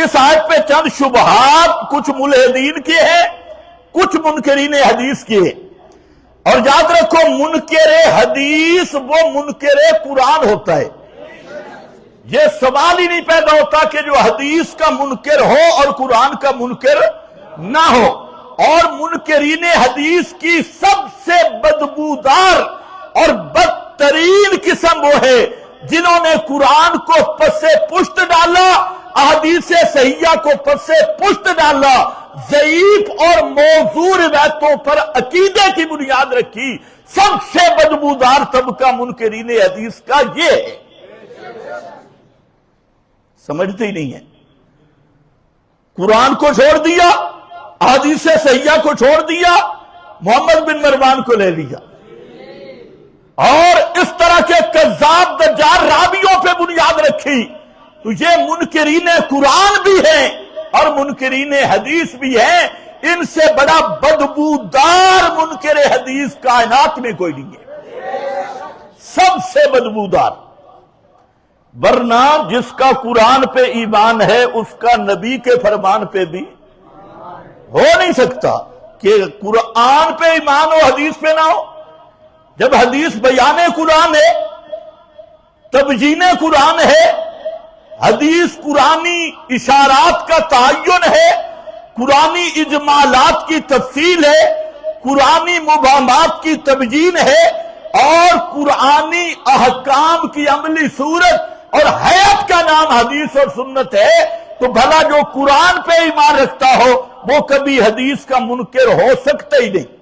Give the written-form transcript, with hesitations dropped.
اس آیت پہ چند شبہات کچھ ملحدین کے ہیں، کچھ منکرین حدیث کے ہیں۔ اور یاد رکھو منکر حدیث وہ منکر قرآن ہوتا ہے۔ یہ سوال ہی نہیں پیدا ہوتا کہ جو حدیث کا منکر ہو اور قرآن کا منکر نہ ہو۔ اور منکرین حدیث کی سب سے بدبودار اور بدترین قسم وہ ہے جنہوں نے قرآن کو پس پشت ڈالا، احادیث صحیحہ کو پس پشت ڈالا، ضعیف اور موضوع روایتوں پر عقیدے کی بنیاد رکھی۔ سب سے بدبودار طبقہ منکرین حدیث کا یہ ہے۔ سمجھتے ہی نہیں ہے۔ قرآن کو چھوڑ دیا، احادیث صحیحہ کو چھوڑ دیا، محمد بن مروان کو لے لیا، اور اس طرح کے کذاب دجال راویوں پہ بنیاد رکھی۔ تو یہ منکرین قرآن بھی ہیں اور منکرین حدیث بھی ہیں۔ ان سے بڑا بدبودار منکر حدیث کائنات میں کوئی نہیں ہے، سب سے بدبودار۔ ورنہ جس کا قرآن پہ ایمان ہے اس کا نبی کے فرمان پہ بھی ہو نہیں سکتا کہ قرآن پہ ایمان ہو حدیث پہ نہ ہو۔ جب حدیث بیان قرآن ہے، تبیین قرآن ہے، حدیث قرآنی اشارات کا تعین ہے، قرآنی اجمالات کی تفصیل ہے، قرآنی مبہمات کی تبیین ہے، اور قرآنی احکام کی عملی صورت اور حیات کا نام حدیث اور سنت ہے، تو بھلا جو قرآن پہ ایمان رکھتا ہو وہ کبھی حدیث کا منکر ہو سکتا ہی نہیں۔